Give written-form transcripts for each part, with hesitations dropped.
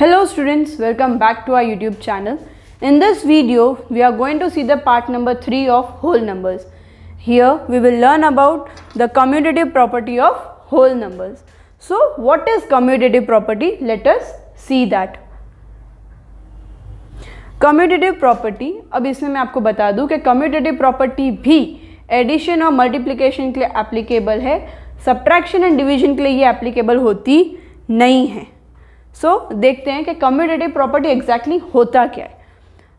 Hello students, welcome back to our YouTube channel. In this video, we are going to see the part number 3 of whole numbers. Here, we will learn about the commutative property of whole numbers. So, what is commutative property? Let us see that. Commutative property, अब इसमें मैं आपको बता दूं कि commutative property भी addition और multiplication के लिए एप्लीकेबल है, सब्ट्रैक्शन एंड डिवीजन के लिए ये एप्लीकेबल होती नहीं है. देखते हैं कि कम्यूटेटिव प्रॉपर्टी एग्जैक्टली होता क्या है.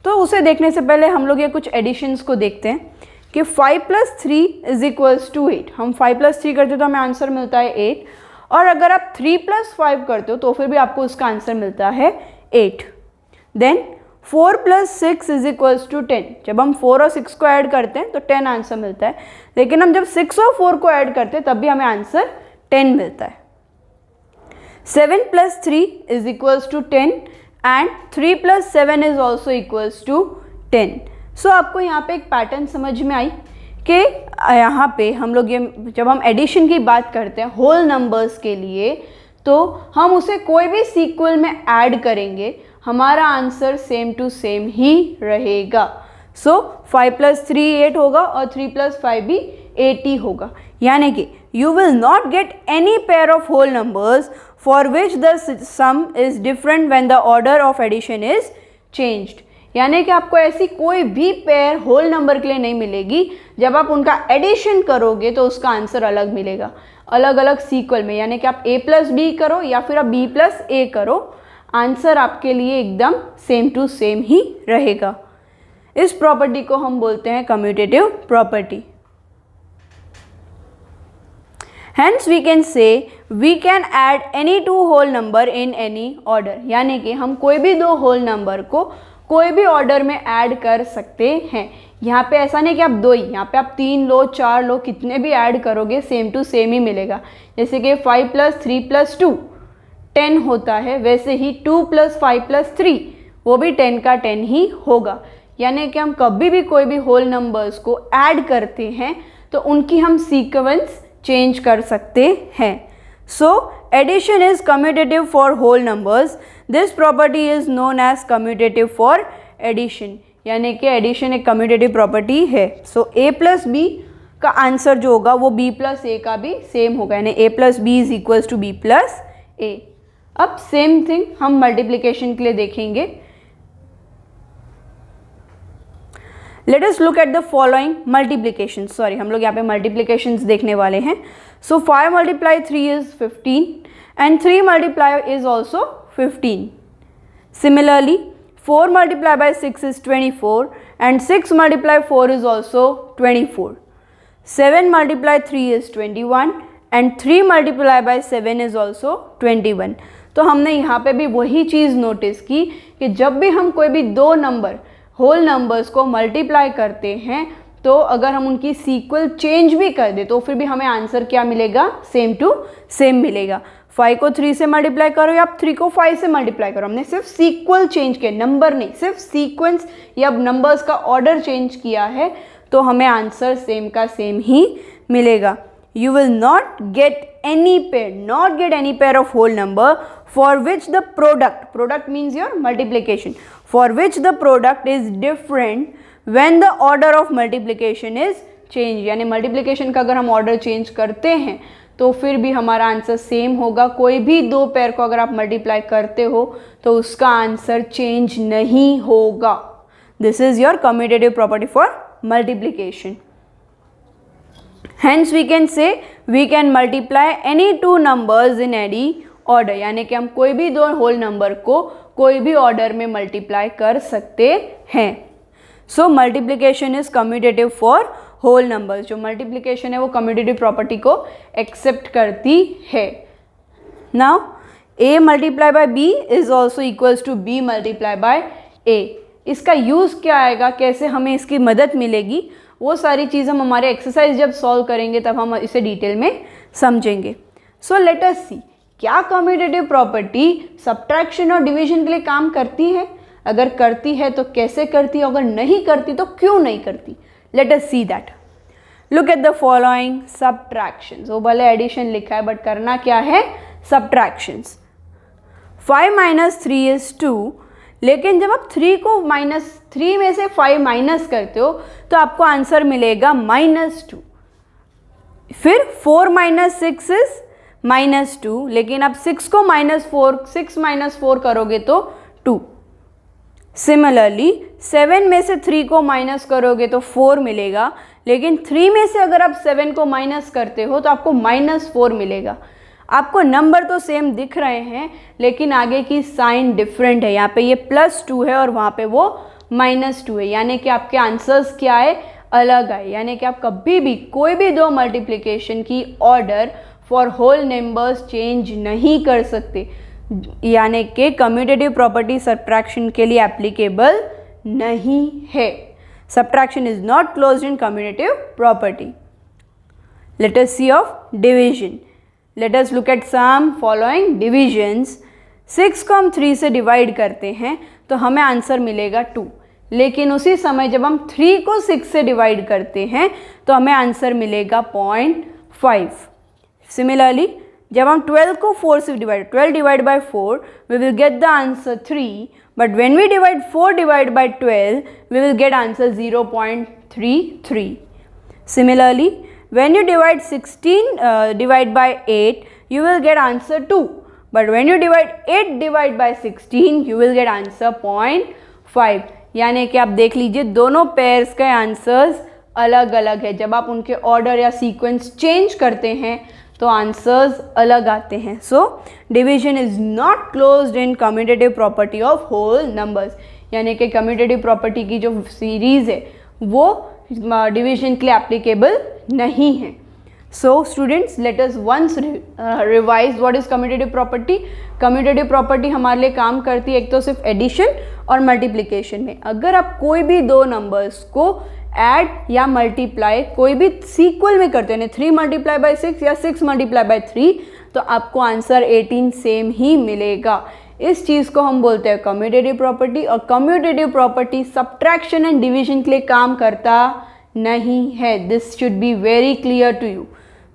तो उसे देखने से पहले हम लोग ये कुछ एडिशंस को देखते हैं कि 5 + 3 = 8. हम 5 + 3 करते हो तो हमें आंसर मिलता है 8, और अगर आप 3 + 5 करते हो तो फिर भी आपको उसका आंसर मिलता है 8. देन 4 + 6 = 10. जब हम 4 और 6 को ऐड करते हैं तो 10 आंसर मिलता है, लेकिन हम जब 6 और 4 को ऐड करते हैं तब भी हमें आंसर 10 मिलता है. 7 + 3 = 10 and 3 + 7 is also equals to 10. सो आपको यहाँ पे एक पैटर्न समझ में आई कि यहाँ पे हम लोग ये जब हम एडिशन की बात करते हैं होल नंबर्स के लिए तो हम उसे कोई भी सीक्वल में ऐड करेंगे, हमारा आंसर सेम टू सेम ही रहेगा. सो 5 + 3 8 होगा और 3 + 5 भी 8 ही होगा. यानी कि you will not get any pair of whole numbers for which the sum is different when the order of addition is changed. यानी कि आपको ऐसी कोई भी पेयर होल नंबर के लिए नहीं मिलेगी जब आप उनका एडिशन करोगे तो उसका आंसर अलग मिलेगा, अलग अलग सीक्वल में. यानी कि आप a + b करो या फिर आप b + a करो, आंसर आपके लिए एकदम सेम टू सेम ही रहेगा. इस प्रॉपर्टी को हम बोलते हैं commutative property. Hence we can say we can add any two whole number in any order. यानी कि हम कोई भी दो होल नंबर को कोई भी ऑर्डर में ऐड कर सकते हैं. यहाँ पे ऐसा नहीं कि आप दो ही, यहाँ पे आप 3 लो 4 लो, कितने भी ऐड करोगे सेम टू सेम ही मिलेगा. जैसे कि 5 + 3 + 2 10 होता है, वैसे ही 2 + 5 + 3 वो भी 10 का 10 ही होगा. यानी कि हम कभी भी कोई भी होल नंबर्स को ऐड करते हैं तो उनकी हम सीक्वेंस चेंज कर सकते हैं. So addition is commutative for whole numbers. This property is known as commutative for addition. यानी कि एडिशन एक कम्यूटेटिव प्रॉपर्टी है. सो a + b का आंसर जो होगा वो b + a का भी सेम होगा, यानी a + b = b + a. अब सेम थिंग हम मल्टीप्लिकेशन के लिए देखेंगे. Late us look at the following multiplication. Sorry, हम लोग यहाँ पे मल्टीप्लिकेशंस देखने वाले हैं. सो 5 × 3 is 15 and 3 × is also 15. Similarly, 4 × 6 is 24 and 6 × 4 is also 24. 7 × 3 is 21 and 3 × 7 is also 21. तो हमने यहाँ पे भी वही चीज़ नोटिस की कि जब भी हम कोई भी दो नंबर होल नंबर्स को मल्टीप्लाई करते हैं तो अगर हम उनकी सीक्वल चेंज भी कर दे तो फिर भी हमें आंसर क्या मिलेगा, सेम टू सेम मिलेगा. 5 को 3 से मल्टीप्लाई करो या आप 3 को 5 से मल्टीप्लाई करो, हमने सिर्फ सीक्वल चेंज किया, नंबर नहीं, सिर्फ सीक्वेंस या नंबर्स का ऑर्डर चेंज किया है तो हमें आंसर सेम का सेम ही मिलेगा. You will not get any pair of whole number for which the product means your multiplication, for which the product is different when the order of multiplication is changed. यानी multiplication का अगर हम order change करते हैं तो फिर भी हमारा आंसर सेम होगा. कोई भी दो पेयर को अगर आप मल्टीप्लाई करते हो तो उसका आंसर चेंज नहीं होगा. This is your commutative property for multiplication. Hence we can say we can multiply any two numbers in any order. यानी कि हम कोई भी दो होल नंबर को कोई भी ऑर्डर में मल्टीप्लाई कर सकते हैं. So multiplication is commutative for whole numbers. जो मल्टीप्लिकेशन है वो कम्यूटेटिव प्रॉपर्टी को एक्सेप्ट करती है. Now a × b is also equals to b × a. इसका यूज़ क्या आएगा, कैसे हमें इसकी मदद मिलेगी, वो सारी चीज़ हम हमारे एक्सरसाइज जब सॉल्व करेंगे तब हम इसे डिटेल में समझेंगे. सो लेट अस सी, क्या कम्यूटेटिव प्रॉपर्टी सब्ट्रैक्शन और डिवीजन के लिए काम करती है, अगर करती है तो कैसे करती है, अगर नहीं करती तो क्यों नहीं करती. Late us see that. Look at the following subtractions. वो भले एडिशन लिखा है बट करना क्या है, सब्ट्रैक्शंस. 5 माइनस 3 इज़ 2, लेकिन जब आप 3 को -3 में से 5 माइनस करते हो तो आपको आंसर मिलेगा -2। फिर 4 माइनस 6 इज़ -2, लेकिन आप 6 को -6 माइनस 4 करोगे तो 2। सिमिलरली 7 में से 3 को माइनस करोगे तो 4 मिलेगा, लेकिन 3 में से अगर आप 7 को माइनस करते हो तो आपको -4 मिलेगा। आपको नंबर तो सेम दिख रहे हैं लेकिन आगे की साइन डिफरेंट है। यहाँ पे ये +2 है और वहाँ पे वो -2 है, यानी कि आपके आंसर्स क्या है, अलग आए। यानी कि आप कभी भी कोई भी दो मल्टीप्लिकेशन की order for whole numbers change नहीं कर सकते, यानी कि कम्यूटेटिव प्रॉपर्टी सब्ट्रैक्शन के लिए एप्लीकेबल नहीं है। Subtraction is not closed in commutative property. Let us see of division. Let us look at some following divisions. 6 को हम 3 से डिवाइड करते हैं तो हमें आंसर मिलेगा 2, लेकिन उसी समय जब हम 3 को 6 से डिवाइड करते हैं तो हमें आंसर मिलेगा 0.5। सिमिलरली जब हम 12 को 4 से divide divide by 4 we will get the answer 3, but when we divide 4 divide by 12 we will get answer 0.33। Similarly when you divide 16 divide by 8 you will get answer 2, but when you divide 8 divide by 16 you will get answer 0.5। यानी कि आप देख लीजिए दोनों pairs के answers अलग अलग है। जब आप उनके ऑर्डर या सीक्वेंस चेंज करते हैं तो आंसर्स अलग आते हैं। So division is not closed in commutative property of whole numbers, यानी कि कम्यूटेटिव प्रॉपर्टी की जो सीरीज है वो डिवीजन के लिए एप्लीकेबल नहीं है। So students let us once revise what is commutative property. Commutative property हमारे लिए काम करती है एक तो सिर्फ एडिशन और मल्टीप्लिकेशन में। अगर आप कोई भी दो नंबर्स को ऐड या मल्टीप्लाई कोई भी सीक्वल में करते हैं, 3 मल्टीप्लाई बाय 6 या 6 मल्टीप्लाई बाय 3, तो आपको आंसर 18 सेम ही मिलेगा। इस चीज़ को हम बोलते हैं कम्यूटेटिव प्रॉपर्टी, और commutative property subtraction and division के लिए काम करता नहीं है। This should be very clear to you.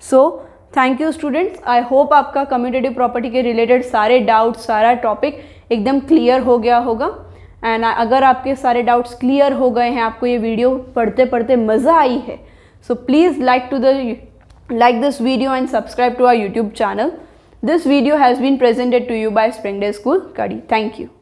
So thank you students, I hope आपका कम्यूटेटिव प्रॉपर्टी के रिलेटेड सारे डाउट्स, सारा टॉपिक एकदम क्लियर हो गया होगा। एंड अगर आपके सारे डाउट्स क्लियर हो गए हैं, आपको ये वीडियो पढ़ते पढ़ते मज़ा आई है, so please like this video and subscribe to our YouTube channel. This video has been presented to you by Springdale School, Kadi. Thank you.